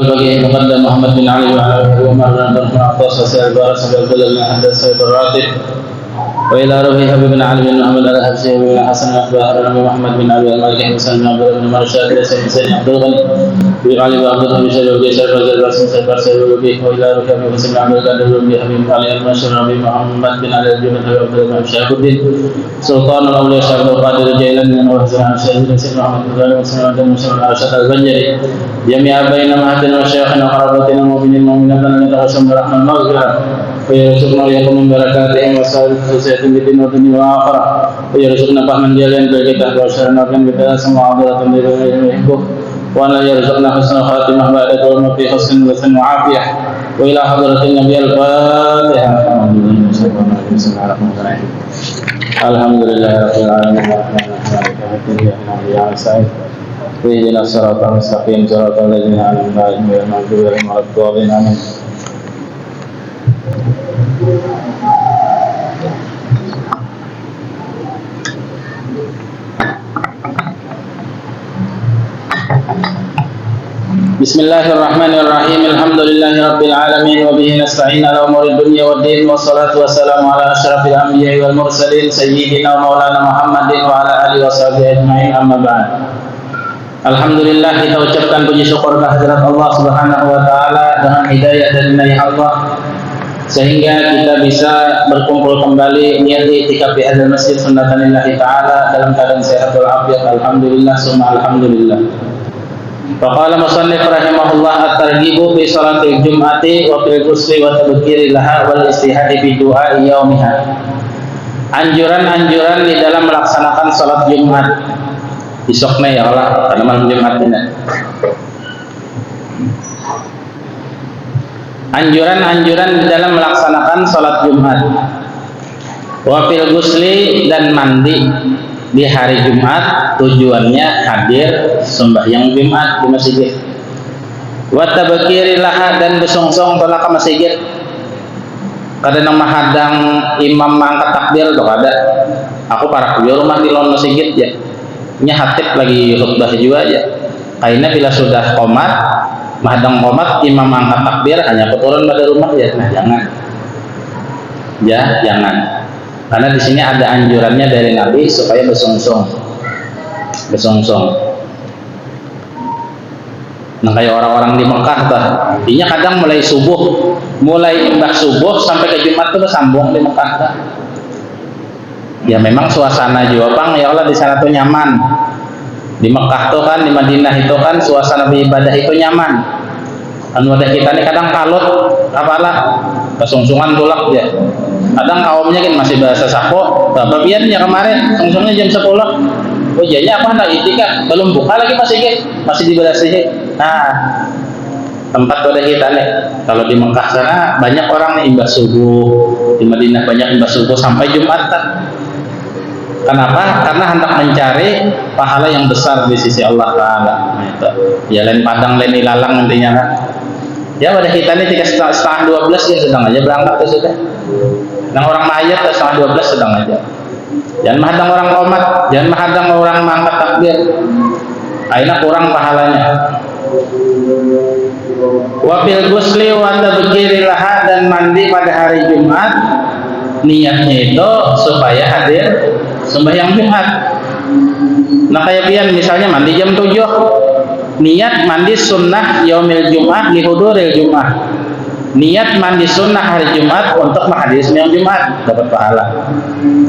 bagi Muqaddam Muhammad bin Ali wa ala Umar dan Atas Sa'id Baras bin Hadas Sa'id Ratib wa ila ruhi Habib bin Ali bin Muhammad al-Habsyi bin Hasan wa Nabi Muhammad bin Ali al-Malik bin Salman bin Marsyad Sayyid Abdul Ghani bi Ali wa Abdul bin Syarif bin Syarif Rasul Sayyid Rasul bi wa ila ruhi Habib bin Abdul Qadir bin Habib Ali al-Masyhur Nabi Muhammad bin Ali bin Abdul Syahuddin Sultan al-Awliya Syaikhul Qadir Jailani wa Hasan Syekh Muhammad bin Ali bin Muhammad al-Arsyad al-Banjari jami'a baina mahatin wa syaikhin wa qarabatin wa mu'minin mu'minatan yatawassamu rahman maghfirah wa yarzuqna yakum min barakatihim wa sa'atin bidin wa dunya wa akhirah wa yarzuqna fahman jalian bil kitab wa syarana kan kita semua adratan dirihku wa la yarzuqna husnul khatimah ba'da wa fi husnul wa afiyah wa ila hadratin nabiy al-fatihah alhamdulillahirabbil alamin اهدنا الصراط المستقيم صراط الذين أنعمت عليهم غير المغضوب عليهم ولا الضالين آمين بسم الله الرحمن الرحيم الحمد لله رب العالمين وبه نستعين على أمور الدنيا والدين والصلاة والسلام على أشرف الأنبياء والمرسلين سيدنا ومولانا محمد وعلى آله وصحبه أجمعين أما بعد. Alhamdulillah, kita ucapkan puji syukur kehadirat Allah Subhanahu wa taala dengan hidayah dan inayah Allah sehingga kita bisa berkumpul kembali niat i'tikaf di hadzal masjid sunnatanillahi taala dalam keadaan sehat walafiat. Alhamdulillah summa alhamdulillah. Faqala musannif rahimahullah at-targhibu bi salatil jum'ati wa fil ghusli wa tabkiri laha wal istihadi fi du'a yaumiha. Anjuran-anjuran di dalam melaksanakan salat Jumat. Besoknya ya Allah, karena malam Jumat ini. Anjuran-anjuran di dalam melaksanakan sholat Jumat. Wafil gusli dan mandi di hari Jumat, tujuannya hadir sembahyang Jumat di masjid. Watabakiri laha dan besongsong tolak ke masjid. Kadang mahadang imam mangkat takbir tuh ada. Aku para kuliah rumah di lon masjid ya. Nya hatib lagi khutbah juga aja. Kainnya bila sudah qomat, mahadang qomat, imam angkat takbir hanya keturun pada rumah ya. Nah jangan, ya jangan. Karena di sini ada anjurannya dari Nabi supaya besongsong. Nah kayak orang-orang di Mekah tuh, intinya kadang mulai imbah subuh sampai ke Jumat tuh sambung di Mekah tuh. Ya memang suasana juga bang ya Allah di sana tuh nyaman. Di Mekah tuh kan, di Madinah itu kan suasana beribadah itu nyaman. Anu ada kita nih kadang kalut apalah kesungsungan tulak ya. Kadang kaumnya kan masih bahasa Sako. Babiannya kemarin sungsungnya jam 10. Oh jadinya apa hendak itikaf belum buka lagi masih diberasihin. Nah tempat pada kita nih kalau di Mekah sana banyak orang nih imbas subuh, di Madinah banyak imbas subuh sampai Jumatan. Kenapa? Karena hendak mencari pahala yang besar di sisi Allah Ta'ala. Nah, itu. Ya lain padang, lain ilalang nantinya kan. Ya pada kita ini setengah 12 ya sedang aja berangkat ya sudah. Nah orang mayat setengah 12 sedang aja. Jangan menghadang orang qomat, jangan menghadang orang mangkat takbir. Akhirnya kurang pahalanya. Wabil gusli wa tabkiri laha dan mandi pada hari Jumat. Niatnya itu supaya hadir sembahyang Jumat. Nah kayak pian misalnya mandi jam 7, niat mandi sunnah yaumil Jum'ah li huduril Jum'ah. Niat mandi sunnah hari Jumat untuk menghadiri sembahyang Jumat dapat pahala.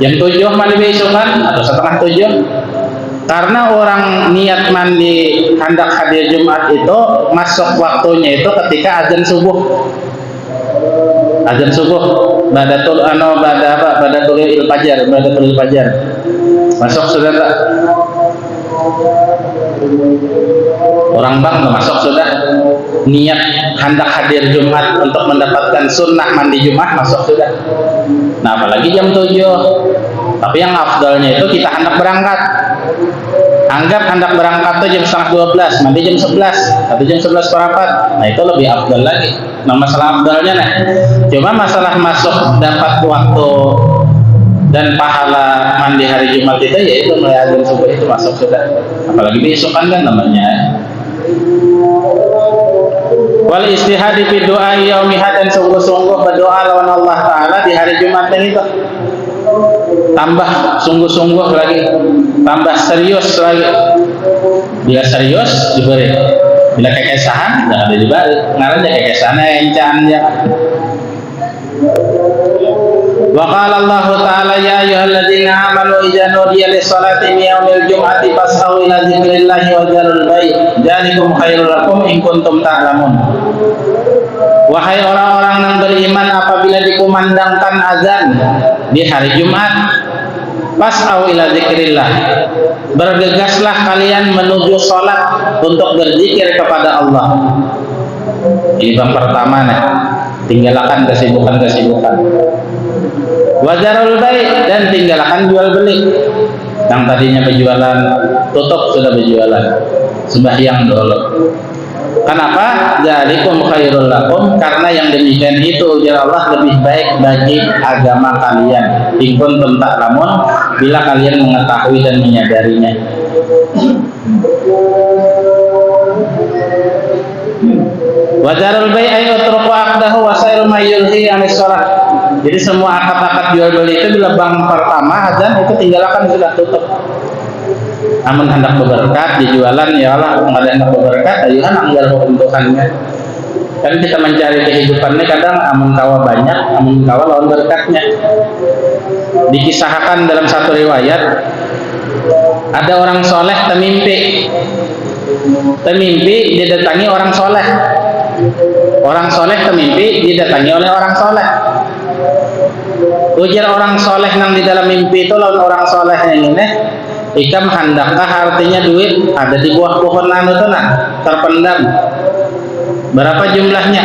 Jam 7 mandi besokan atau setengah 7. Karena orang niat mandi hendak hadir Jumat itu masuk waktunya itu ketika azan subuh. Azan subuh badatul fajar. Masuk sudah tak? Orang bang masuk sudah. Niat hendak hadir Jumat untuk mendapatkan sunnah mandi Jumat masuk sudah. Nah apalagi jam 7. Tapi yang afdalnya itu kita hendak berangkat. Anggap hendak berangkat tuh jam setengah 12, mandi jam 11 atau jam 11:04. Nah itu lebih afdal lagi. Nah masalah afdalnya nih. Cuma masalah masuk dapat waktu dan pahala mandi hari Jumat itu yaitu mulai azan subuh itu masuk sudah. Apalagi besokan kan namanya. Wal istihadi fi doa yaumiha, dan sungguh-sungguh berdoa lawan Allah Ta'ala di hari Jumat itu. Tambah sungguh-sungguh lagi, tambah serius lagi. Bila serius diberi, bila kekesahan jangan diberi. Ngaranya kekesahan encan ya. Wa qala Allah Ta'ala ya ayyuhalladzina amanu idza nudiya lis-salati min yaumil jum'ati fas'au ila dzikrillahi wa dzarul bai' dzalikum khairul lakum in kuntum ta'lamun. Wahai orang-orang yang beriman, apabila dikumandangkan azan di hari Jumat, fas'au ila dzikrillah, bergegaslah kalian menuju salat untuk berzikir kepada Allah. Ini bab pertama nih, tinggalkan kesibukan-kesibukan. Wajarul bai', dan tinggalkan jual beli. Yang tadinya berjualan tutup sudah berjualan, sembahyang dulu. Kenapa? Dzalikum khairul lakum, karena yang demikian itu ujar Allah lebih baik bagi agama kalian. In kuntum ta'lamun, bila kalian mengetahui dan menyadarinya. Wajarul bai' ay utruku aqdahu wa sayru ma yulhi anis shalah. Jadi semua akad-akad jual beli itu bila bang pertama azan itu tinggalkan, sudah tutup. Amun hendak berberkat di jualan, ya Allah nggak ada hendak berberkat, ayuhan anggar keuntungannya. Kan kita mencari kehidupannya kadang amun kawa banyak, amun kawa lawan berkatnya. Dikisahkan dalam satu riwayat, ada orang soleh temimpi didatangi orang soleh. Orang soleh temimpi didatangi oleh orang soleh. Ujar orang soleh yang di dalam mimpi itu lawan orang soleh yang ini, ikam handakkah, artinya duit ada di buah pohon anu itu nah, terpendam. Berapa jumlahnya?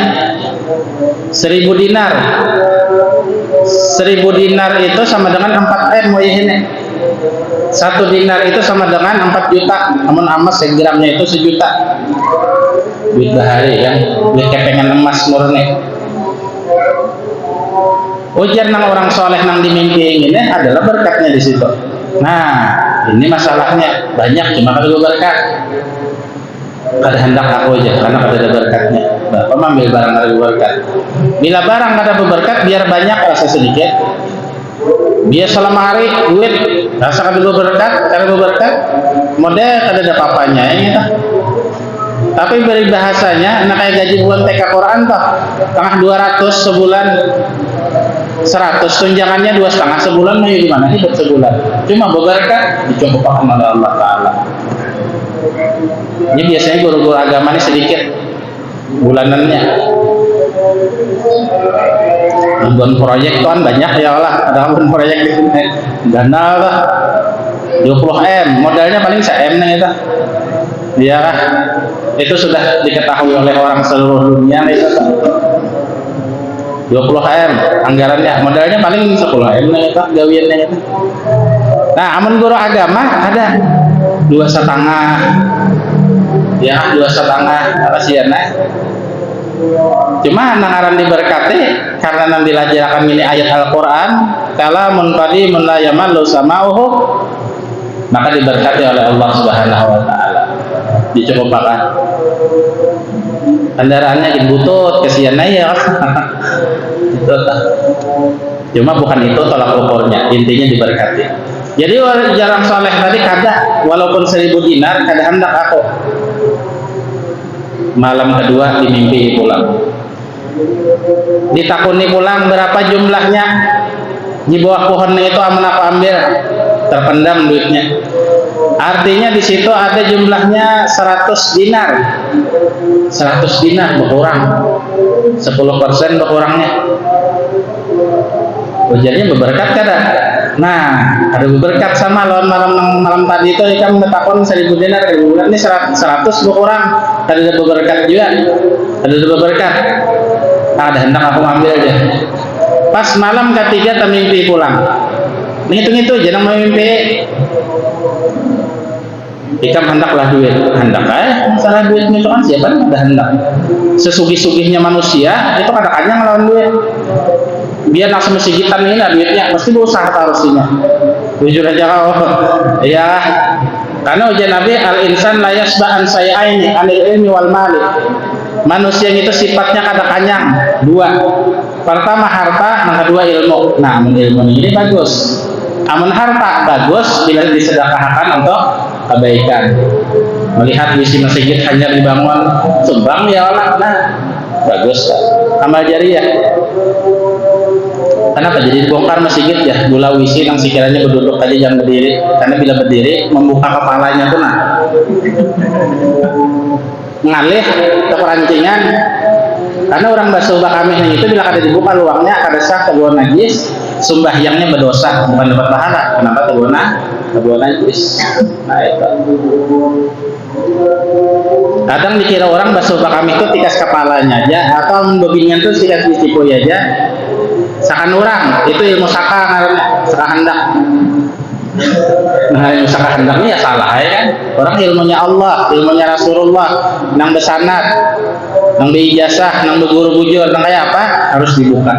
1000 dinar. 1000 dinar itu sama dengan 4 M ini. 1 dinar itu sama dengan 4 juta. Namun emas segramnya itu 1 juta. Duit bahari kan, duit kepengen emas murni. Ujar nang orang soleh nang dimimpi ini adalah berkatnya di situ. Nah, ini masalahnya banyak cuma kalau berkat. Kada hendak aku aja karena kada ada berkatnya. Bapak ambil barang kada berkat. Bila barang kada berkat, biar banyak rasa sedikit. Biar selama hari duit rasa kada berkat, model kada ada papanya ya. Tapi beri bahasanya, nak kayak gaji bulan TK Quran toh, tengah 200 sebulan, 100 tunjangannya 2,5 sebulan, mau gimana hidup sebulan? Cuma berberkat dicoba oleh Allah Taala. Ini biasanya guru-guru agama ini sedikit bulanannya. Bukan proyek tuan banyak ya Allah, ada pun proyek di sini. Dana lah 20 M, modalnya paling 1 M nih itu. Iya kah? Itu sudah diketahui oleh orang seluruh dunia itu. 20 M anggarannya, modalnya paling 10 M nih itu gawiannya itu. Nah, amun guru agama ada 2,5, ya 2,5 apa sih ya nah? Cuma nangaran diberkati karena nang dilajarkan ini ayat Al-Quran, kalamun qadimun la yamallu sama'uhu, maka diberkati oleh Allah Subhanahu wa Ta'ala. Dicobakan kendaraannya butut kesian ya. Itu cuma bukan itu tolak ukurnya, intinya diberkati. Jadi jarang soleh tadi kada, walaupun 1000 dinar kada hendak aku. Malam kedua dimimpi pulang, ditakuni pulang berapa jumlahnya, di bawah pohon itu aman aku ambil, terpendam duitnya. Artinya di situ ada jumlahnya 100 dinar. 100 dinar berkurang, 10% berkurangnya. Ujarnya berberkat kada? Nah, ada berberkat sama lawan malam tadi itu ikan metakon 1000 dinar, ini 100 berkurang, ada berberkat juga, ada berberkat. Ada hendak aku ambil aja. Pas malam ketiga termimpi pulang. Hitung-hitung jangan mimpi. Ikam hendaklah duit, hendak masalah duit itu kan siapa ada hendak. Sesugih-sugihnya manusia itu kadang-kadang ngelawan duit. Biar langsung mesigitan ini lah duitnya, pasti berusaha tarusinya. Jujur aja kau, ya. Karena ujian Nabi al-insan la yasba'an sayyaini anil ilmi wal mali. manusia itu sifatnya kadang-kadang dua. Pertama harta, yang kedua ilmu. Nah, ilmu ini bagus. Amun harta bagus bila disedekahkan untuk kebaikan. Melihat visi masjid hanya dibangun, sumbang ya Allah, nah bagus kan. Amal jariah. Kenapa jadi dibongkar masjid ya? Gula wisi yang sekiranya berduduk aja jangan berdiri. Karena bila berdiri membuka kepalanya tuh nah. Ngalih ke perancingan. Karena orang basuh kami itu bila kada dibuka luangnya kada sah teguh najis, sembahyangnya berdosa bukan dapat pahala. Kenapa teguh najis? Nah itu. Kadang dikira orang basuh kami itu tikas kepalanya aja atau membobinnya tuh tikas ditipu aja. Sakan orang itu ilmu saka ngarannya, saka hendak. Nah ilmu saka hendaknya ya salah ya kan. Orang ilmunya Allah, ilmunya Rasulullah, nang besanad, nang beijazah, nang berguru bujur, nang kayak apa harus dibuka.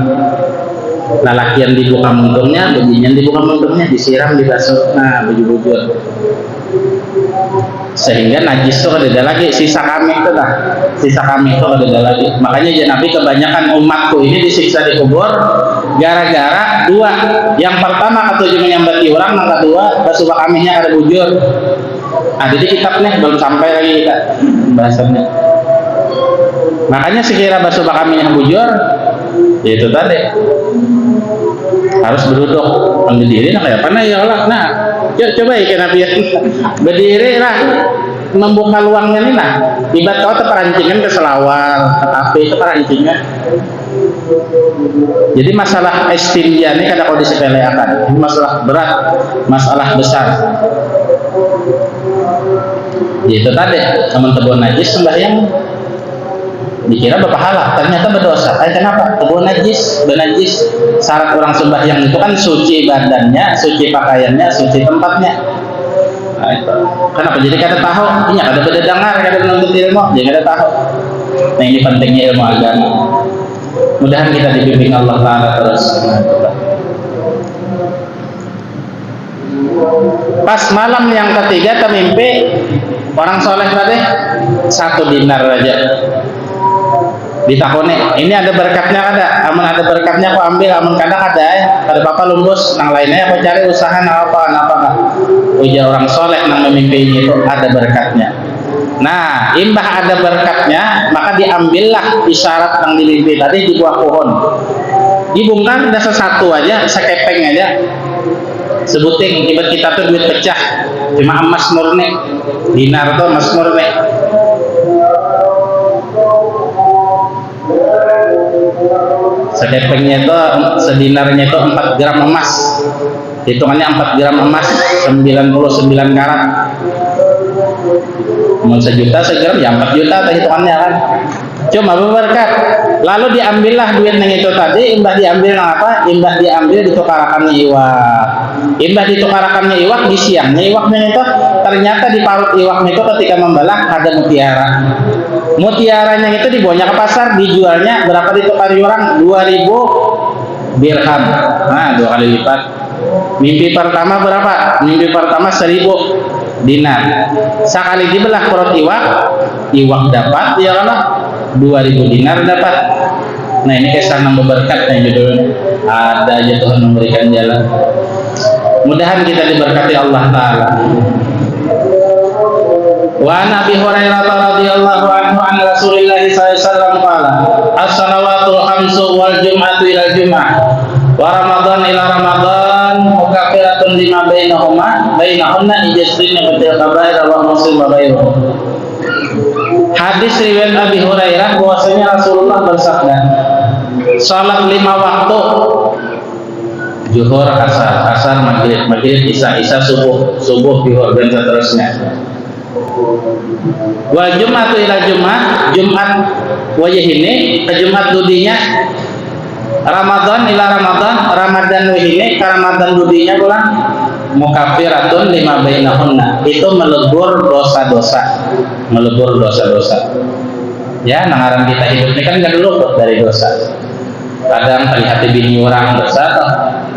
Lalakian dibuka munturnya, beginian dibuka munturnya, disiram, dibasuh, nah baju bujur. Sehingga najis itu ada lagi, sisa kami itu ada lagi. Makanya ya Nabi kebanyakan umatku ini disiksa di kubur gara-gara dua. Yang pertama ketujuh menyambati orang, yang kedua basuh kaminya ada bujur. Nah jadi kitabnya belum sampai lagi kita bahasannya. Makanya sekira basuh kaminya bujur, ya itu tadi harus berduduk, berdiri nah kayak mana ya Allah. Nah coba ya Nabi berdiri lah membuka luangnya nih nah ibarat kau terperancingan ke selawar ke api terperancingan. Jadi masalah istinja ini kadang kau disepelekan, ini masalah berat, masalah besar. Itu tadi teman tebuan najis sembahyang dikira berpahala, ternyata berdosa. Kenapa? Tebuan najis, benajis. Syarat orang sembahyang itu kan suci badannya, suci pakaiannya, suci tempatnya. Nah, itu. Kenapa? Jadi kada tahu, ini kada beda dengar, kada menuntut ilmu, jadi kada tahu. Nah ini pentingnya ilmu agama. Mudahan kita dibimbing Allah Taala terus. Pas malam yang ketiga termimpi orang soleh tadi 1 dinar aja. Ditakoni, ini ada berkatnya kada? Amun ada berkatnya aku ambil, amun kada kada ya. Kada apa lumbus, nang lainnya aku cari usaha nang apa. Ujar orang soleh nang memimpinya itu ada berkatnya. Nah, imbah ada berkatnya, maka diambillah isyarat yang dimimpi tadi di buah pohon. Dibongkar ada satu aja, sekepeng aja. Sebuting, ibarat kita tuh duit pecah, cuma emas murni, dinar tuh emas murni. Sekepengnya itu, sedinarnya itu 4 gram emas. Hitungannya 4 gram emas, 99 karat. Mau 1 juta segram ya 4 juta atau hitungannya kan. Cuma berberkat. Lalu diambillah duit yang itu tadi, imbah diambil apa? Imbah diambil ditukarakannya iwak. Imbah ditukarakannya iwak di siangnya iwaknya itu ternyata di parut iwaknya itu ketika membelah ada mutiara. Mutiaranya itu dibawanya ke pasar, dijualnya berapa ditukari orang? 2000 dirham. Nah, 2 kali lipat. Mimpi pertama berapa? Mimpi pertama 1000 dinar. Sekali dibelah perut iwak dapat ya Allah 2000 dinar dapat. Nah ini kesan yang berberkat nih judulnya. Ada aja Tuhan memberikan jalan. Mudahan kita diberkati Allah Ta'ala. Wa Nabi Hurairah radhiyallahu anhu an Rasulillah sallallahu alaihi wasallam qala as-salawatul khamsu wal jum'atu ila jum'ah wa ramadan ila ramadan mukaffiratun lima bainahunna ijazrin bil kabair wa muslim wa ghairuh. Hadis riwayat Abi Hurairah bahwasanya Rasulullah bersabda, salat 5 waktu, zuhur, asar, maghrib, isya, subuh, zuhur dan seterusnya. Wa Jum'atu ila Jumat wajah ini ke Jumat dudinya, Ramadan ila Ramadan wahine ke Ramadan dudinya pulang mukaffiratun lima bainahunna, itu melebur dosa-dosa. Ya, nangaran kita hidup ini kan gak luput dari dosa. Kadang terlihat bini orang dosa,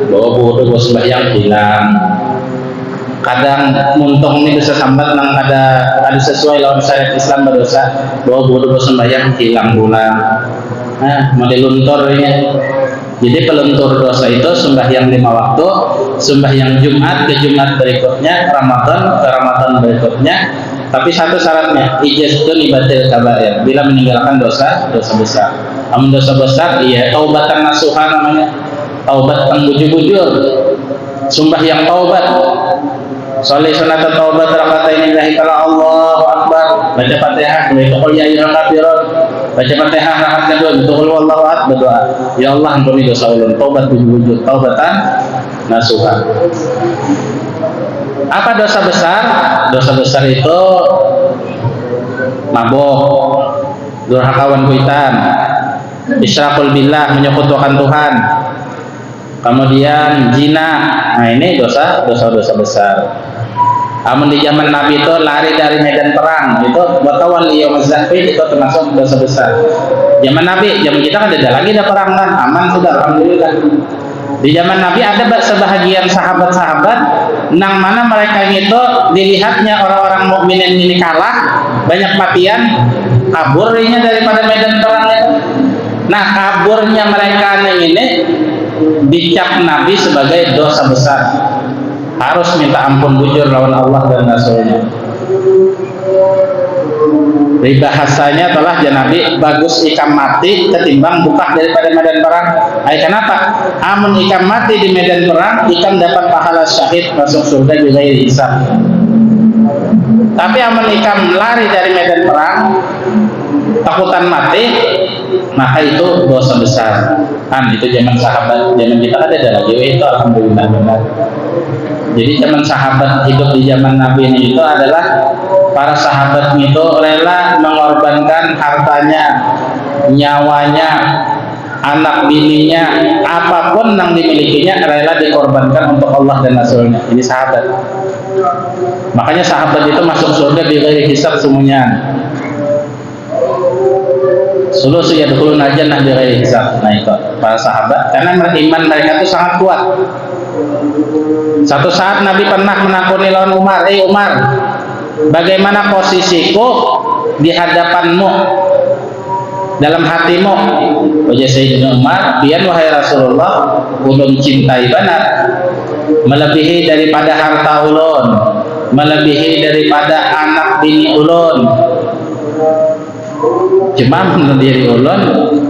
bawa bodoh, bawa sembahyang hilang. kadang muntung ini bisa sambat nang ada sesuai lawan syariat Islam berdosa bahwa bodoh sembahyang hilang bulan. Nah, model luntur ini. Jadi peluntur dosa itu sembahyang 5 waktu, sembahyang Jumat ke Jumat berikutnya, Ramadan ke Ramadan berikutnya. Tapi satu syaratnya, ijazatun ibatil kabair. Bila meninggalkan dosa besar. Amun dosa besar, iya taubatan nasuha namanya. Taubat yang bujur-bujur. Sembahyang taubat. Sholli sunat taubat rakaatain lillahi ta'ala Allahu akbar. Baca Fatihah, itu qul ya ayyuhal kafirun. Baca Fatihah rakaat kedua, itu qul wallahu ahad, berdoa. Ya Allah, ampuni dosa ulun. Taubat bujur-bujur, taubatan nasuha. Apa dosa besar? Dosa besar itu mabuk, durhakawan kuitan, isyrakul billah, menyekutukan Tuhan, kemudian zina. Nah, ini dosa besar. Amun di zaman Nabi itu lari dari medan perang, itu watawan liyawmaz zahfi, itu termasuk dosa besar. Zaman Nabi, zaman kita kan tidak lagi ada perang kan, aman sudah alhamdulillah. Di zaman Nabi ada sebahagian sahabat-sahabat nang mana mereka itu dilihatnya orang-orang mukminin ini kalah, banyak matian, kaburnya daripada medan perang itu. Nah, kaburnya mereka ini dicap Nabi sebagai dosa besar. Harus minta ampun bujur lawan Allah dan Rasulnya. Bahasanya telah Nabi bagus ikam mati ketimbang buka daripada medan perang. Kenapa? Amun ikam mati di medan perang, ikam dapat pahala syahid masuk surga bighairi hisab. Tapi amun ikam lari dari medan perang, takutan mati, maka itu dosa besar. Kan itu zaman sahabat, zaman kita ada lagi itu alhamdulillah benar. Jadi zaman sahabat hidup di zaman Nabi ini itu adalah para sahabat itu rela mengorbankan hartanya, nyawanya, anak bininya, apapun yang dimilikinya rela dikorbankan untuk Allah dan Rasulnya. Ini sahabat. Makanya sahabat itu masuk surga bighairi hisab semuanya. Sulusu yadkhuluna jannah bighairi hisab. Nah itu para sahabat, karena iman mereka itu sangat kuat. Satu saat Nabi pernah menakuni lawan Umar, Umar, bagaimana posisiku di hadapanmu, dalam hatimu? Wajah Sayyidina Umar, pian wahai Rasulullah, ulun cintai banget, melebihi daripada harta ulun, melebihi daripada anak bini ulun. Cuma diri ulun,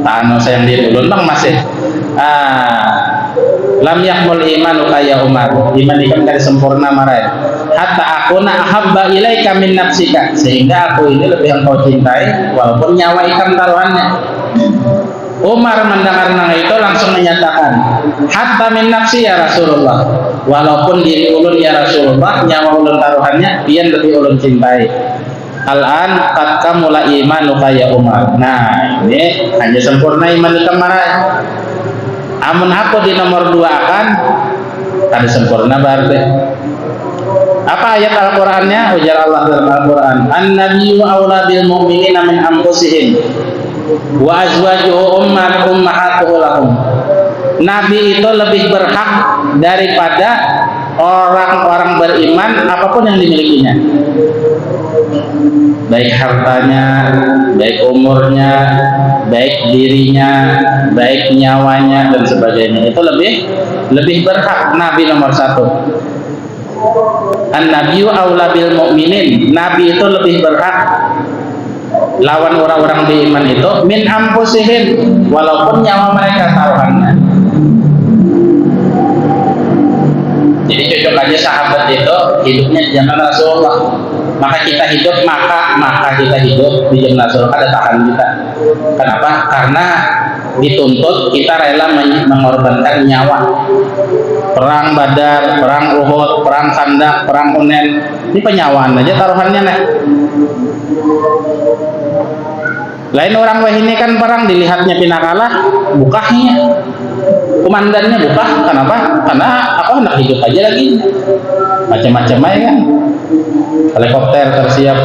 tano sayang diri ulun bang masih. Lam yakmul iman kaya Umar, iman ikam dari sempurna marai. Hatta aku na ahabba ilaika min nafsika, sehingga aku ini lebih engkau cintai walaupun nyawa ikam taruhannya. Umar mendengar nang itu langsung menyatakan, hatta min nafsi ya Rasulullah, walaupun diri ulun ya Rasulullah, nyawa ulun taruhannya, pian lebih ulun cintai. Al-an qad kamula imanu kaya Umar. Nah, ini hanya sempurna iman ikam marai. Amun aku di nomor 2 akan ada sempurna berarti. Apa ayat Al-Qur'annya? Ujar Allah dalam Al-Qur'an, "An-nabiyyu aula bil mu'minina min anfusihim wa azwajuhu ummahatuhum lahum." Nabi itu lebih berhak daripada orang-orang beriman apapun yang dimilikinya. Baik hartanya, baik umurnya, baik dirinya, baik nyawanya dan sebagainya. Itu lebih berhak Nabi nomor 1. An-nabiyyu aula bil mu'minin. Nabi itu lebih berhak lawan orang-orang beriman itu min anfusihim, walaupun nyawa mereka taruhannya. Jadi cocok aja sahabat itu hidupnya di zaman Rasulullah. Maka kita hidup, maka kita hidup di zaman Rasulullah, ada tahan kita. Kenapa? Karena dituntut kita rela mengorbankan nyawa. Perang Badar, perang Uhud, perang Khandaq, perang Hunain, ini penyawaan aja taruhannya nih. Lain orang wah ini kan perang dilihatnya pinakalah, bukahnya, komandannya bukah. Kenapa? Karena aku hendak hidup aja lagi, macam-macam aja kan. Helikopter tersiap,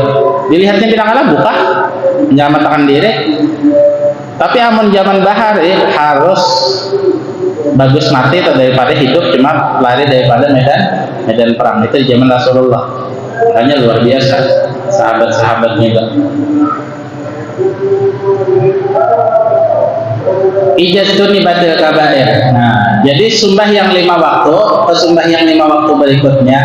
dilihatnya pinakalah bukah, menyelamatkan diri. Tapi amun zaman bahar harus bagus mati atau daripada hidup cuma lari daripada medan perang. Itu di zaman Rasulullah. Makanya luar biasa sahabat-sahabatnya juga. Ijaztuni batil kabair. Nah, jadi sembahyang 5 waktu, atau sembahyang 5 waktu berikutnya,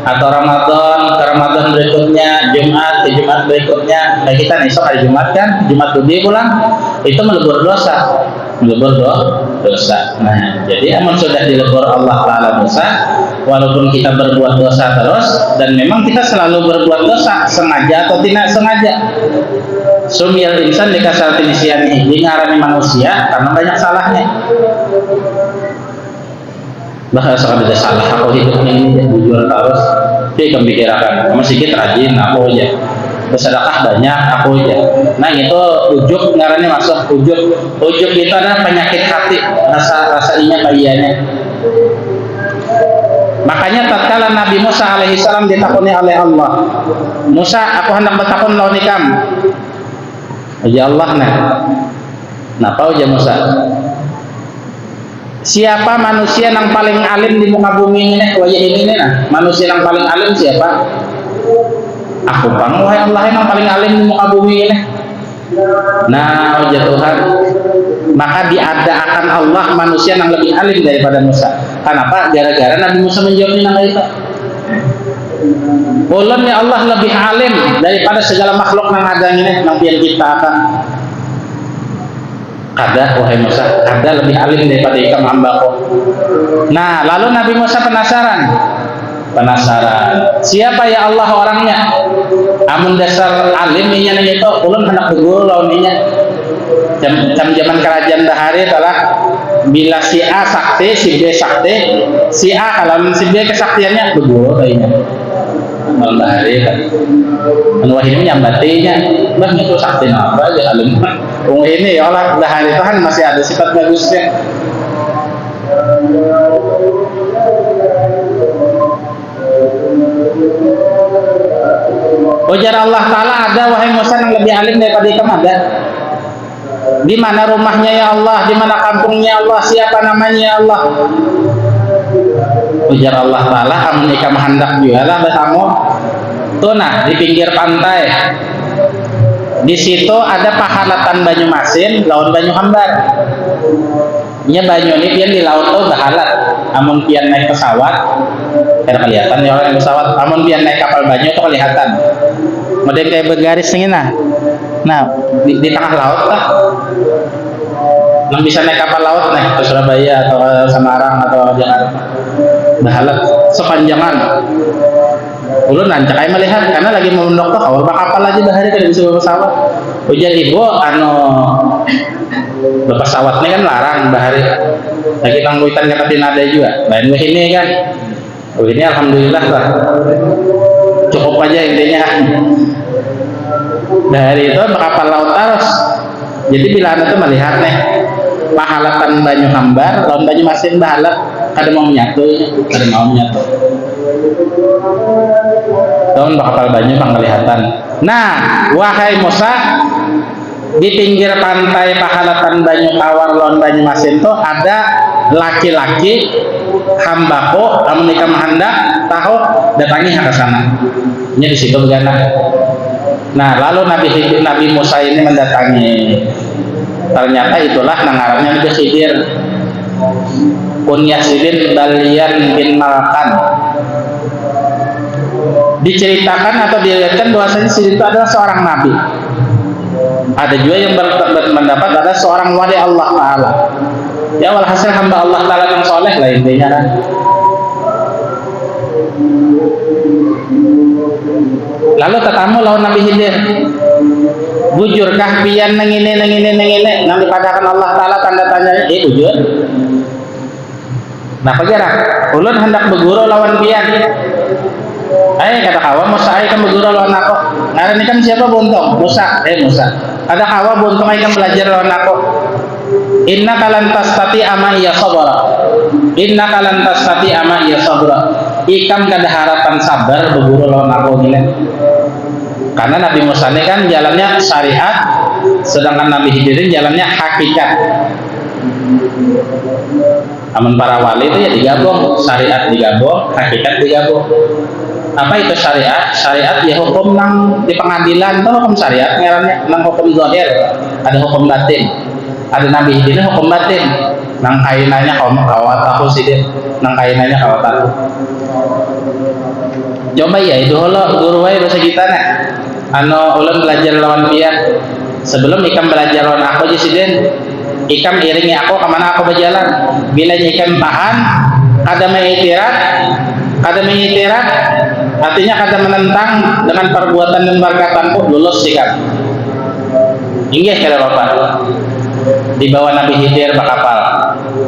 atau Ramadan ke Ramadan berikutnya, Jumat ke Jumat berikutnya, kayak kita nih esok hari Jumat kan, Jumat Budi pulang, itu melebur dosa, dosa. Nah, jadi aman sudah dilebur Allah Taala dosa, walaupun kita berbuat dosa terus, dan memang kita selalu berbuat dosa, sengaja atau tidak sengaja. Sumiyal insan dikasal tinisianihi, ngarani manusia karena banyak salahnya. Bahasa ada salah aku hidupnya ini jujur terus, tapi kamu pikirkan kamu sedikit rajin aku aja, bersedekah banyak aku aja. Nah itu ujuk ngarani masuk ujuk itu adalah penyakit hati, rasa inya kayaknya. Makanya tatkala Nabi Musa alaihissalam ditakuni oleh Allah, Musa aku hendak bertakun lawan ikam. Ya Allah napa aja Musa? Siapa manusia yang paling alim di muka bumi ini? Manusia yang paling alim siapa? Aku bang, wahai Allah yang paling alim di muka bumi ini. Nah, ya Tuhan, maka diadakan Allah manusia yang lebih alim daripada Musa. Kenapa? Gara-gara Nabi Musa menjawabnya nama itu. Ulun ya Allah lebih alim daripada segala makhluk yang ada ini, yang biar kita akan. Kada wahai Musa, kada lebih alim daripada ikam hambaku. Nah, lalu Nabi Musa penasaran. Siapa ya Allah orangnya? Amun dasar alim nya itu ulun hendak berguru lawan nya. Zaman kerajaan dahari telah bila si A sakti, si B sakti, si A kalau si B kesaktiannya berguru kayaknya. Malam dahari kan. Anu ini nyambatinya, bang itu sakti apa aja alim. Ini ya Allah dahari Tuhan masih ada sifat bagusnya. Ujar Allah Ta'ala, ada wahai Musa yang lebih alim daripada ikam ada. Di mana rumahnya ya Allah, di mana kampungnya Allah, siapa namanya ya Allah? Ujar Allah Ta'ala, amun ikam hendak jualah bertamu tunah di pinggir pantai. Di situ ada pahalatan banyu masin lawan banyu hambar. Nya banyu ini pian di laut tuh bahalat. Amun pian naik pesawat, kada kelihatan ya orang pesawat. Amun pian naik kapal banyu tuh kelihatan. Model kayak bergaris ini nah. Nah, di tengah laut lah. Yang bisa naik kapal laut naik ke Surabaya atau Semarang atau Jakarta. Bahalat sepanjangan. Ulun nancak aja melihat karena lagi mau mendok tuh awal kapal aja bahari kada bisa pesawat. Ujar ibu pesawat ini kan larang bahari. Lagi tangguitan katatin ada juga. Lain ini kan. Ini alhamdulillah lah. Cukup aja intinya. Dari itu kapal laut terus. Jadi bila anda tuh melihat nih pahalatan banyu hambar, lawan banyu masin bahalat kada mau menyatu. Tahun kapal banyu penglihatan. Nah, wahai Musa, di pinggir pantai pahalatan banyu tawar lawan banyu masin itu ada laki-laki hambaku, amun ikam hendak tahu datangi ke sana. Ini di situ begana. Nah, lalu Nabi Musa ini mendatangi. Ternyata itulah nangarapnya Nabi Khidir. Kunyah Sidin Balian bin Malkan. Diceritakan atau dilihatkan bahwasanya Sidin itu adalah seorang nabi. Ada juga yang berpendapat adalah seorang wali Allah Ta'ala. Ya walhasil hamba Allah Ta'ala yang soleh lah intinya kan. Lalu tetamu lawan Nabi Khidir, bujurkah pian nengine nang dipadakan Allah Ta'ala tanda tanya bujur. Nah pagerak ulun hendak berguru lawan pian. Kata kawa Musa kan berguru lawan aku. Ngaran ini kan siapa Bontong? Musa. Ada kawa Bontong kan belajar lawan aku. Inna kalan tastati ama iya sabara. Ikam kada harapan sabar berguru lawan aku ini. Karena Nabi Musa ini kan jalannya syariat, sedangkan Nabi Khidir jalannya hakikat. Amun para wali itu ya digabung, syariat digabung, hakikat digabung. Apa itu syariat? Syariat ya hukum nang di pengadilan itu hukum syariat, ngarannya nang hukum zahir, ada hukum batin. Ada nabi ini hukum batin. Nang kainannya kawat aku sih, nang kainannya kawat aku. Coba ya itu holo guru wae bahasa kita nih. Ulun belajar lawan dia. Sebelum ikam belajar lawan aku aja sih ikam iringi aku kemana aku berjalan. Bila ikam tahan, kada mengitirat, artinya kada menentang dengan perbuatan dan perkataanku, lulus ikam. Inggih kala bapak. Dibawa Nabi Khidir bakapal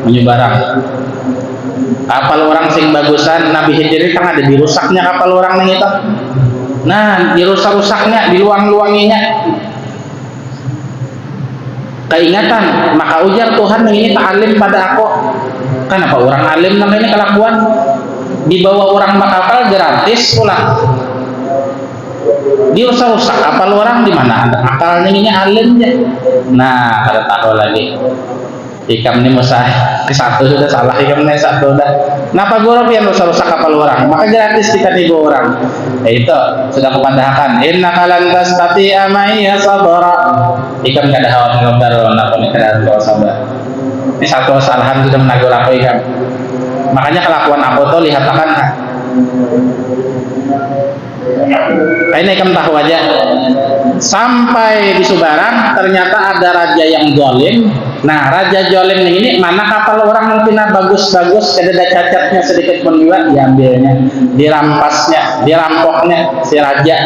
menyebarang. Kapal orang sing bagusan Nabi Khidir itu kan ada dirusaknya kapal orang nang itu. Nah, dirusak-rusaknya, diluang-luanginya. Keingatan, maka ujar Tuhan ini ta'alim pada aku. Kenapa orang alim nang ini kelakuan? Dibawa orang bakapal gratis pulang. Dirusak-rusak kapal orang di mana ada akalnya ini alimnya. Nah, kada tahu lagi. Ikam ini musah satu sudah salah, ikam ini satu sudah. Kenapa guru yang rusak-rusak kapal orang? Maka gratis kita ibu orang. Itu sudah kepandahakan. Inna kalan tastati amaiya sabara. Ikam kada hawa ngebar nak ini kada hawa sabar. Ini satu kesalahan sudah menagur aku ikam. Makanya kelakuan aku tuh lihat akan. Ini ikam tahu aja. Sampai di Subarang ternyata ada raja yang zalim. Nah, raja zalim ini mana kapal orang yang pina bagus-bagus, kada ada cacatnya sedikit pun juga diambilnya, dirampasnya, dirampoknya si raja.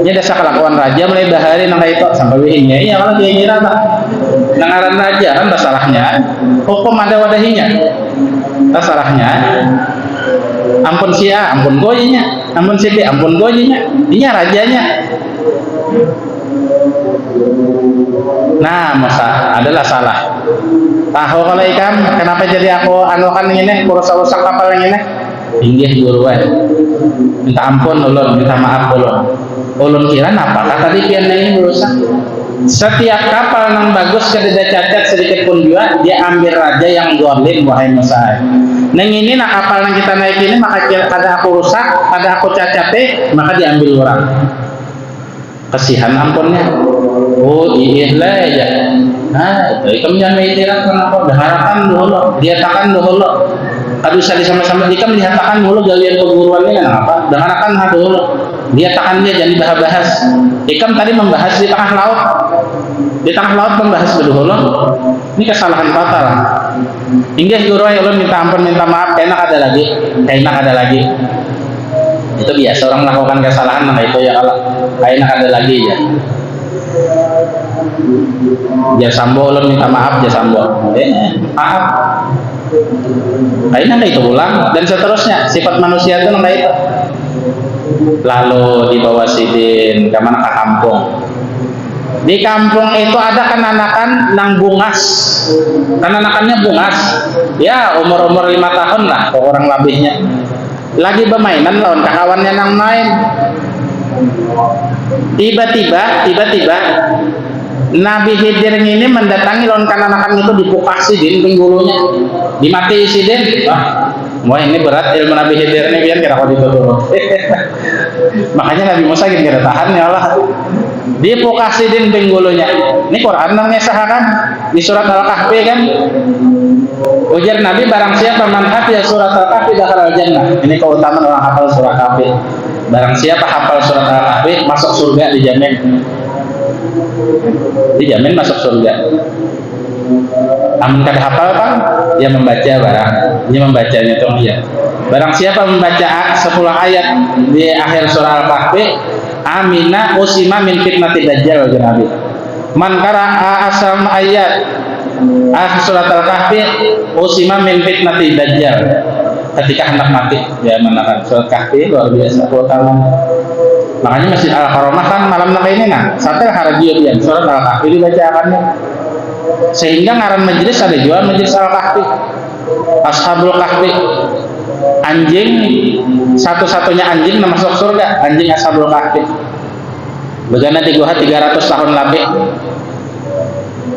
Ini dasar kelakuan raja mulai bahari nang itu sampai wihingnya. Iya kalau dia ngira tak nangaran raja kan masalahnya hukum ada wadahinya. Masalahnya ampun si A, ampun goyinya, ampun si B, ampun goyinya. Ini rajanya. Nah, masa adalah salah. Tahu kalau ikam, kenapa jadi aku anukan ini, rusak-rusak kapal yang ini? Inggih guruan. Minta ampun ulun, minta maaf ulun. Ulun kira apakah tadi pian ini merusak? Setiap kapal yang bagus kada cacat sedikit pun juga dia ambil raja yang zalim wahai Musa. Neng ini nak kapal yang kita naik ini maka kada aku rusak, kada aku cacate, maka diambil orang. Kasihan ampunnya. Oh iya lah ya. Nah, itu ikam jangan mengitirat kenapa? Daharakan dulu, diatakan dulu. Kalau bisa sama-sama ikam dihatakan dulu galian perguruannya kenapa? Daharakan dulu. Diatakan dia jangan dibahas-bahas. Ikam tadi membahas di tengah laut. Di tengah laut membahas dulu. Ini kesalahan fatal. Hingga guru ulun minta ampun, minta maaf, kayaknya ada lagi. Itu biasa orang melakukan kesalahan, nah itu ya kalau kayaknya ada lagi ya. Dia sambo ulun minta maaf, dia sambo. Maaf. Kayaknya itu ulang dan seterusnya. Sifat manusia itu nggak itu. Lalu dibawa sidin kemana ke kampung. Di kampung itu ada kananakan nang bungas. Kananakannya bungas. Ya umur 5 tahun lah orang labihnya. Lagi bermainan lawan kawannya nang main. Tiba-tiba Nabi Khidir ini mendatangi lawan kananakan itu dipukak sidin pinggulunya. Dimati sidin. Wah ini berat ilmu Nabi Khidir ini biar kira kau ditutup. Makanya Nabi Musa kira tahan ya Allah. Dipukak sidin pinggulunya. Ini Quran namanya sahakan di surat Al-Kahfi kan. Ujar Nabi barang siapa man hafiz surat Al-Kahfi dakhala al-jannah. Ini keutamaan orang hafal surat Al-Kahfi. Barang siapa hafal surat Al-Kahfi masuk surga dijamin. Dijamin masuk surga. Amun kada hafal kan dia membaca barang. Dia membacanya itu dia. Barang siapa membaca 10 ayat di akhir surah Al-Kahfi, amina usima min fitnatid dajjal Nabi. Man qara'a asam ayat surat Al-Kahfi usima min fitnatid dajjal. Ketika hendak mati dia menakan surat Kahfi luar biasa keutamaan. Makanya Masjid Al-Haramah kan malam nak ini nah sampai harajian surat Al-Kahfi dibacakannya. Sehingga ngaran majelis ada jual majelis Al-Kahfi. Ashabul Kahfi. Anjing satu-satunya anjing yang masuk surga, anjing Ashabul Kahfi. Begana di gua 300 tahun lebih.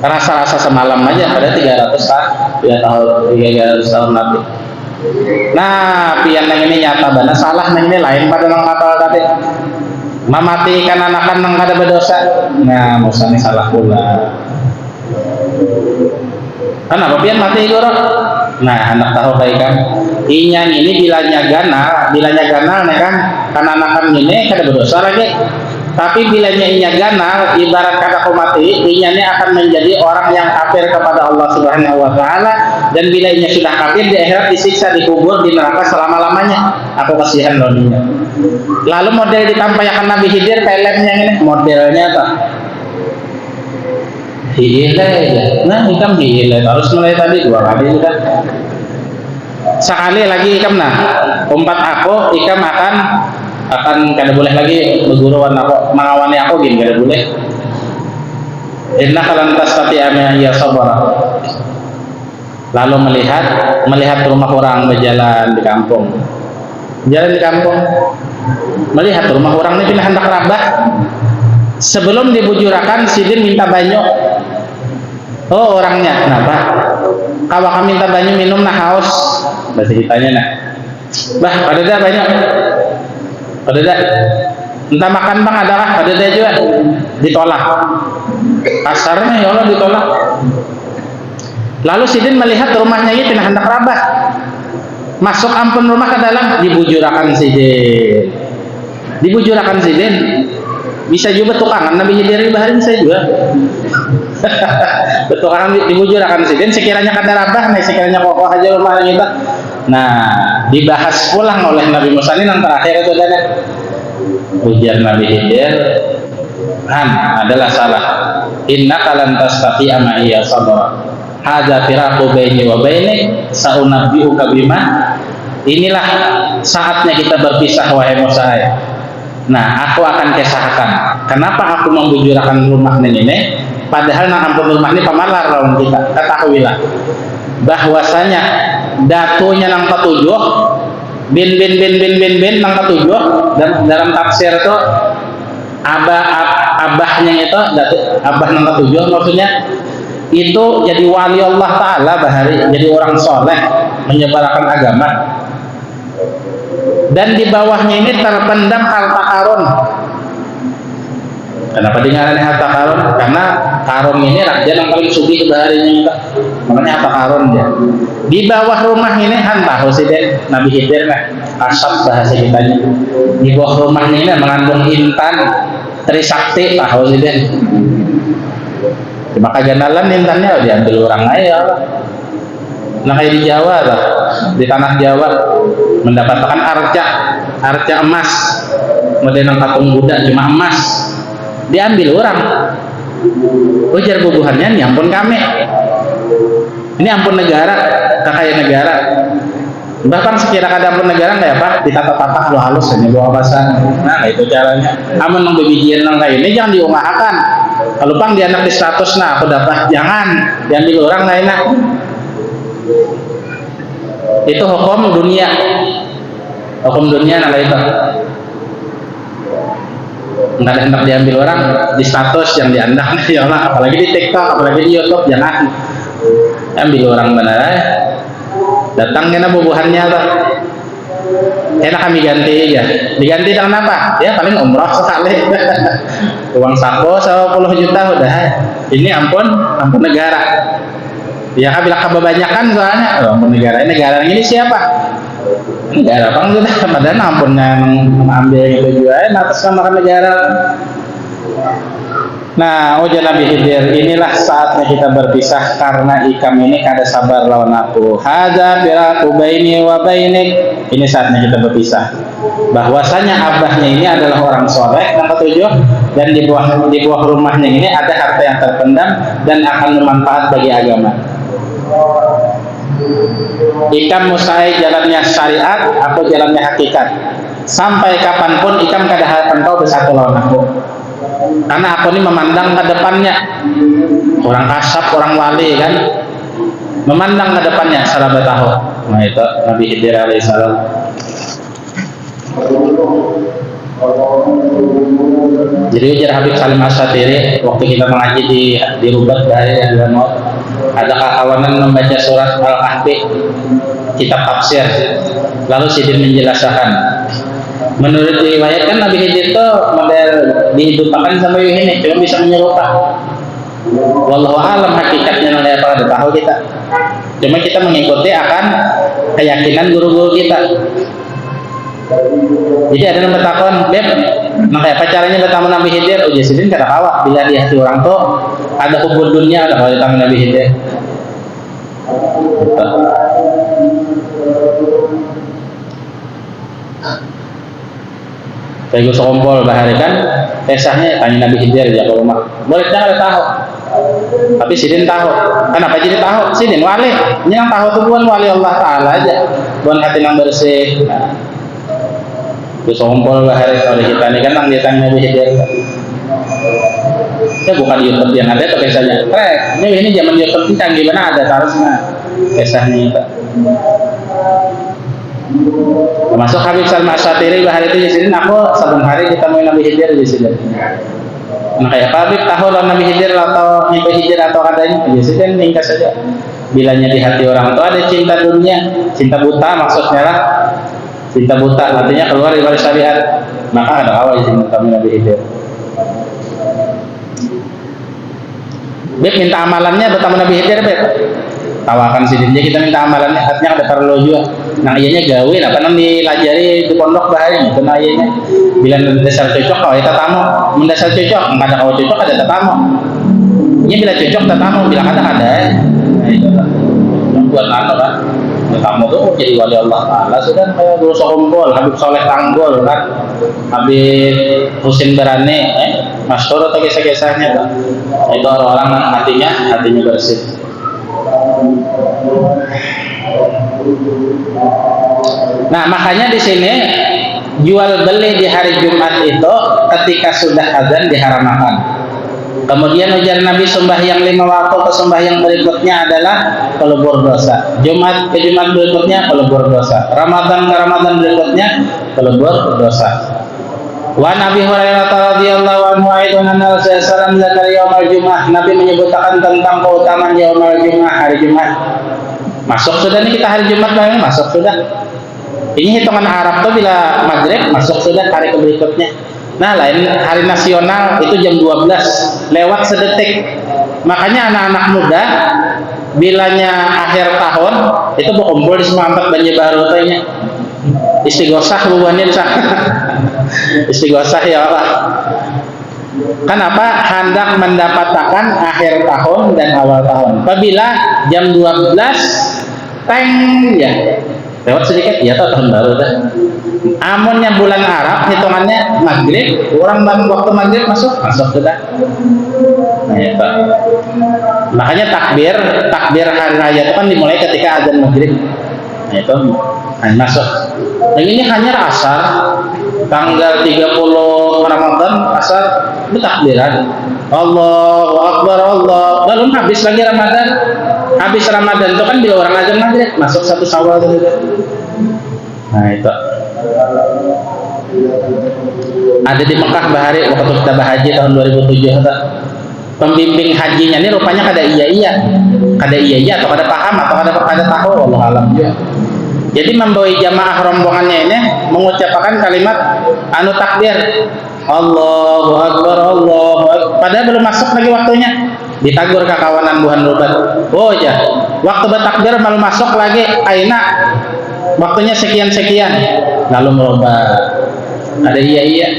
rasa-rasa semalam aja pada 300 tahun nanti. Nah, pian yang ini nyata bana salah nang ini lain pada nang kapal tadi. Mematikan anakan nang kada berdosa. Nah, musane salah pula. Kenapa pian mati guru? Nah, anak tahu kayak kan. Inya ini bilanya ganal nih kan anakan ini kada berdosa lagi. Tapi bilanya inya ganal, ibarat kata aku mati, inya ini akan menjadi orang yang kafir kepada Allah Subhanahu wa taala, dan bila inya sudah kafir di akhirat disiksa, dikubur di neraka selama-lamanya. Aku kasihan loh inya. Lalu model ditampilkan Nabi Khidir filmnya ini modelnya apa? Hile ya. Nah, ikam hile harus mulai tadi 2 kali sudah. Sekali lagi ikam umpat aku, ikam akan kada boleh lagi berguruan aku, mengawani aku gini kada boleh. Innaka lan tastati'a ya sabar. Lalu melihat rumah orang berjalan di kampung. Jalan di kampung. Melihat rumah orang ini pindah hendak rabah. Sebelum dibujurakan sidin minta banyu. Oh, orangnya kenapa? Kalau kami minta banyu minum haus. Bahasa ditanya Bah, pada dah banyak. Pada dah. Entah makan bang adakah? Pada dah juga. Ditolak. Kasarnya ya Allah ditolak. Lalu sidin melihat rumahnya ini pindah hendak rabah. Masuk ampun rumah ke dalam, dibujurakan sidin. Bisa juga tukangan Nabi Khidir baharin saya juga. Betukangan dibujurakan sidin sekiranya kada rabah nih, sekiranya kokoh aja rumah kita. Nah, dibahas pulang oleh Nabi Musa ini yang terakhir itu dan ujar Nabi Khidir adalah salah. Innaka lan tastati'a ma'iya sabra. Hadza firaqu baini wa bainik saunabbi'uka bima. Inilah saatnya kita berpisah wahai Musa. Nah, aku akan kisahkan kenapa aku membujurakan rumah ini, padahal nang ampun rumah ini pamalar lawan kita. Ketahuilah bahwasanya datunya nang ketujuh bin nang ketujuh, dan dalam tafsir itu abahnya itu abah nang ketujuh maksudnya itu jadi wali Allah Ta'ala bahari, jadi orang soleh menyebarkan agama. Dan di bawahnya ini terpendam harta karun. Kenapa dengarannya harta karun? Karena karun ini raja yang paling sugih baharinya kita. Makanya harta karun dia. Di bawah rumah ini tahu sih deh Nabi Khidir asap bahasa kitanya. Di bawah rumah ini mengandung intan Trisakti tahu sih deh. Maka janalan intannya diambil orang aja. Nah kayak di Jawa lah, di tanah Jawa mendapatkan arca emas, model patung Buddha cuma emas, diambil orang. Ujar bubuhannya, ini ampun kami, ini ampun negara, kakak negara. Bahkan sekira kada ampun negara nggak apa, ditata-tata halus hanya bawa bahasa. Nah itu caranya. Amun nang bebijian nang kayak ini jangan diungahakan. Kalau pang dia anak di status aku dapat, jangan diambil orang lain Itu hukum dunia nah itu nggak ada hendak diambil orang di status yang diandang ya Allah, apalagi di TikTok, apalagi di YouTube, jangan ambil orang benar datang kena bubuhannya tuh enak kami ganti ya, diganti dengan apa ya, paling umroh sekali uang sako 10 juta udah ini ampun negara. Ya kan bila kebanyakan soalnya ampun negara ini siapa? Negara bang sudah padahal ampunnya mengambil itu juga atas nama negara. Nah, ujar Nabi Khidir, inilah saatnya kita berpisah karena ikam ini kada sabar lawan aku. Hadza firaqu baini wa bainik. Ini saatnya kita berpisah. Bahwasanya abahnya ini adalah orang soleh yang ketujuh, dan di bawah rumahnya ini ada harta yang terpendam dan akan bermanfaat bagi agama. Ikam musai jalannya syariat, aku jalannya hakikat. Sampai kapanpun ikam kada harapan kau bersatu lawan aku. Karena aku ini memandang ke depannya. Orang kasap, orang wali kan, memandang ke depannya salah tahu. Nah itu Nabi Khidir alaihissalam. Jadi ujar Habib Salim Asyatiri waktu kita mengaji di Rubat Bahari yang Maut, ada kawanan membaca surat Al-Kahfi kitab tafsir, lalu Sidin menjelaskan, menurut riwayat kan Nabi Khidir itu model dihidupkan sama ini, cuma bisa menyerupa. Wallahu alam hakikatnya oleh apa ada tahu kita. Cuma kita mengikuti akan keyakinan guru-guru kita. Jadi ada yang bertakon, Beb, makanya apa caranya bertamu Nabi Khidir? Uji Sidin kata kawat, bila di hati orang tuh ada hubud dunia, ada kalau bertamu Nabi Khidir. Saya gue sekompol bahari kan, kisahnya tanya Nabi Khidir ya ke rumah. Boleh jangan tahu, tapi Sidin tahu. Kenapa jadi tahu? Sidin wali, ini yang tahu tuh bukan wali Allah Taala aja, bukan hati yang bersih. Gue sekompol bahari oleh kita ini kan, dia tanya Nabi Khidir. Ya bukan YouTube yang ada, itu kisahnya. Ini zaman YouTube ini canggih mana ada tarusnya kisahnya itu. Termasuk Habib Salim Asyatiri bahari itu Sidin, aku saben hari ditemuin Nabi Khidir di sini. Nah kayak Habib tahu lah Nabi Khidir atau Nabi Khidir atau katanya, Sidin ringkas saja. Bilanya di hati orang tua ada cinta dunia, cinta buta maksudnya lah. Cinta buta artinya keluar dari syariat, maka ada awal di sini Nabi Khidir. Beb minta amalannya bertemu Nabi Khidir, Beb. Tawakan Sidinnya kita minta amalannya, artinya ada perlu juga. Nah ianya gawe, nah kan dilajari di pondok bahari, itu nah ianya. Bila dasar cocok, kalau kita tamu, mendasar cocok, nggak ada kalau cocok ada tamu. Ini bila cocok tamu, bila ada. Nah itu lah. Buat nano kan, tamu tuh jadi wali Allah Taala sudah kayak Guru Sokompol, Habib Soleh Tanggol kan, Habib Husin Barane, Masyhur atau kisah-kisahnya kan. Itu orang-orang hatinya bersih. Nah makanya di sini jual beli di hari Jumat itu ketika sudah azan diharamkan. Kemudian ujar Nabi sembahyang 5 waktu ke sembahyang berikutnya adalah pelebur dosa. Jumat ke Jumat berikutnya pelebur dosa. Ramadan ke Ramadan berikutnya pelebur dosa. Wa Nabi Hurairah radhiyallahu anhu aidan anna Rasulullah sallallahu alaihi wasallam yaumul Jumat. Nabi menyebutkan tentang keutamaan yaumul Jumat, hari Jumat. Masuk sudah nih kita hari Jumat ini masuk sudah. Ini hitungan Arab tuh bila maghrib masuk sudah hari berikutnya. Nah lain hari nasional itu jam 12 lewat sedetik. Makanya anak-anak muda bilanya akhir tahun itu berkumpul di Semangat Banjir Baru tanya. Istighosah buahnya di sana. Istighosah ya Allah. Kenapa hendak mendapatkan akhir tahun dan awal tahun? Apabila jam 12 teng ya lewat sedikit ya tahun baru dah. Amunnya bulan Arab hitungannya maghrib, orang bangun waktu maghrib masuk sudah. Nah ya Pak. Makanya takbir hari raya itu kan dimulai ketika azan maghrib. Nah itu masuk. Nah ini hanya asar tanggal 30 Ramadan asar bertakbiran. Allahu Akbar Allah. Lalu habis lagi Ramadan. Habis Ramadan itu kan bila orang azan maghrib masuk 1 Syawal itu. Nah itu. Ada di Mekah bahari waktu kita berhaji tahun 2007 itu. Pembimbing hajinya ini rupanya kada iya atau kada paham atau kada tahu Allah alam juga. Jadi membawa jamaah rombongannya ini mengucapkan kalimat anu takbir Allahu Akbar Allahu Akbar. Padahal belum masuk lagi waktunya. Ditagur ke kawanan buhan Rubat. Oh ya, waktu bertakbir belum masuk lagi. Aina waktunya sekian. Lalu merubah. Ada iya.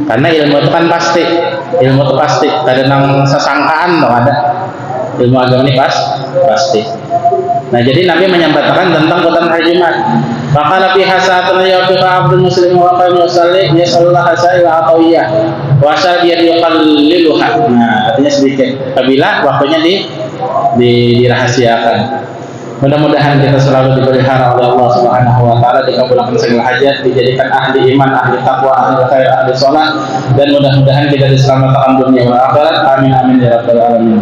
Karena ilmu itu kan pasti. Kada nang sesangkaan loh ada. Ilmu agama ini pasti. Nah jadi Nabi menyampaikan tentang keutamaan hari Jumat. Maka Nabi hasatun yaqfa abdul muslim wa qala yusalli yasallallahu alaihi wa atawiyah wa asal dia yuqalliluha. Nah artinya sedikit. Apabila waktunya dirahasiakan. Mudah-mudahan kita selalu dipelihara oleh Allah Subhanahu wa taala, dikabulkan segala hajat, dijadikan ahli iman, ahli takwa, ahli khair, ahli salat, dan mudah-mudahan kita diselamatkan dunia dan akhirat. Amin amin ya rabbal alamin.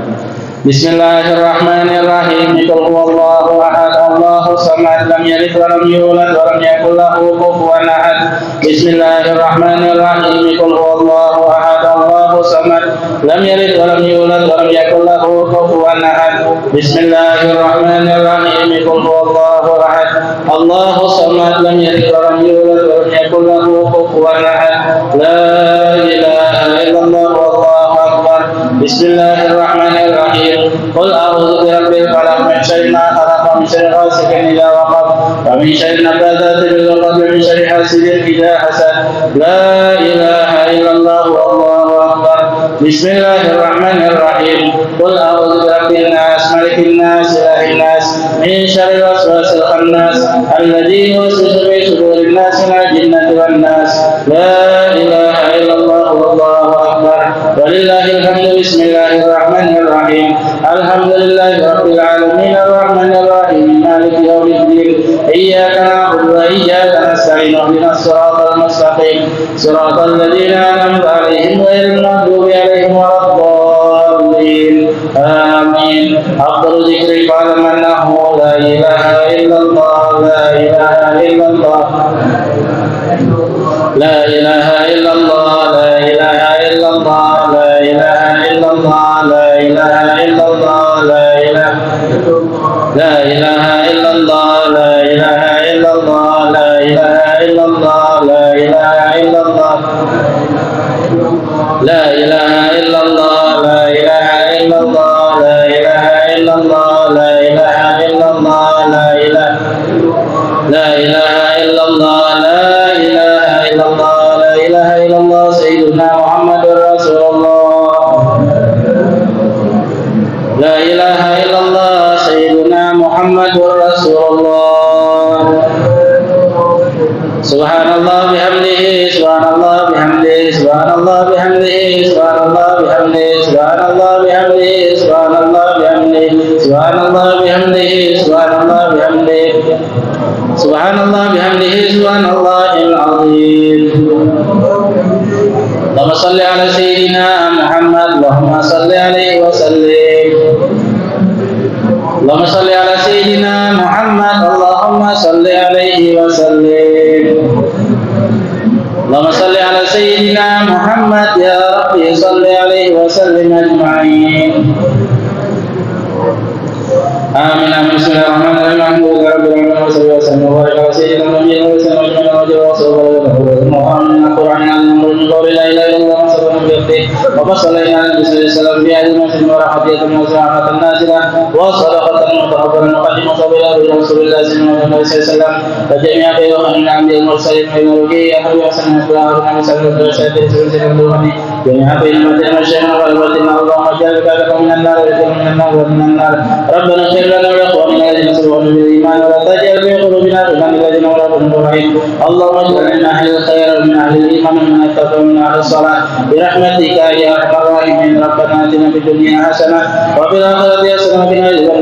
Bismillahirrahmanirrahim. Qul huwallahu ahad, Allahu samad, lam yalid wa lam yulad wa lam yakul lahu kufuwan ahad. Bismillahirrahmanirrahim. Qul huwallahu ahad, Allahu samad, lam yalid wa lam yulad wa lam yakul lahu kufuwan ahad. Bismillahirrahmanirrahim. Qul huwallahu ahad, Allahu samad, lam yalid wa lam yulad wa lam yakul lahu kufuwan ahad. La ilaha illallah, wallahu akbar. Bismillahirrahmanirrahim. Qul a'udzu birabbil falaq, min syarri ma khalaq, min syarri ghasiqin idza waqab, wa min syarri nafatsati fil 'uqad, wa min syarri hasidin idza hasad. La ilaha illallah, wallahu akbar. Bismillahirrahmanirrahim. Qul a'udzu birabbin nas, malikin nas, ilahin nas, min syarri waswasil khannas, alladzi yuwaswisu fi sudurin nas minal jinnati wan nas. La ilaha illallah, wallahu akbar. Walillahil hamdu. Bismillahirrahmanirrahim. Alhamdulillahi rabbil alamin, arrahmanir rahim, maliki yaumiddin. Iyyaka na'budu wa iyyaka nasta'in. Ihdinas siratal mustaqim, siratal ladzina an'amta 'alaihim ghairil maghdubi 'alaihim waladdallin. Amin. Afdalu dzikri fa'lam annahu la ilaha illallah, la ilaha illallah, la ilaha illallah, la ilaha illallah, la ilaha illallah, la ilaha illallah, la ilaha, la ilaha illallah, la ilaha illallah, la ilaha illallah, la ilaha illallah, la ilaha illallah, la ilaha illallah, la ilaha illallah, la ilaha illallah, la ilaha, la ilaha illallah, la ilaha illallah, la ilaha illallah. Sayyiduna Muhammadur Rasulullah. La ilaha illallah, Sayyiduna Muhammadur Rasulullah. Subhanallah bihamdihi, subhanallah bihamdihi, subhanallah bihamdihi, subhanallah bihamdihi, subhanallah bihamdihi, subhanallah bihamdihi, subhanallah bihamdihi, subhanallah bihamdihi, subhanallah bihamdihi, subhanallahil azim. Allahumma salli ala sayyidina Muhammad, Allahumma salli alaihi wa sallim. Allahumma salli ala sayyidina Muhammad, Allahumma salli alaihi wa sallim. Allahumma salli ala sayyidina Muhammad, ya Rabbi salli alaihi wa sallim ajma'in. Amin amin. Bismillahirrahmanirrahim. Alhamdulillahi rabbil alamin, wa sallallahu wa baraka ala sayyidina Muhammadin wa sallam ajma'in wa jalla wa sallallahu Muhammadin al-Qur'an al-Mu'min qawli la ilaha illallah wa sallallahu alaihi wa fasalina al-Islam bi adna fi marahatiyatin wa sa'atan nazila wa sadaqatan mutaqabbalan muqaddima sabila bi rasulillah sallallahu alaihi wasallam wa jami'a bi wa min al-mursalin wa yuhi ya habibi sallallahu alaihi wasallam jami'a bi al-madina syai'an wa al-batin Allahumma jalika min an-nar wa min an-nar wa min an-nar. Rabbana ighfir lana wa li ikhwanina alladhina sabaquna bil iman wa la taj'al fi qulubina ghillan lil ladzina amanu rahim. Allahumma ij'alna min ahli al-khair wa min ahli al-iman wa min at-taqwa wa min ahli as-salah bi rahmatika ya arhamar rahimin. Rabbana atina fid dunya hasanah wa fil akhirati hasanah wa qina adhaban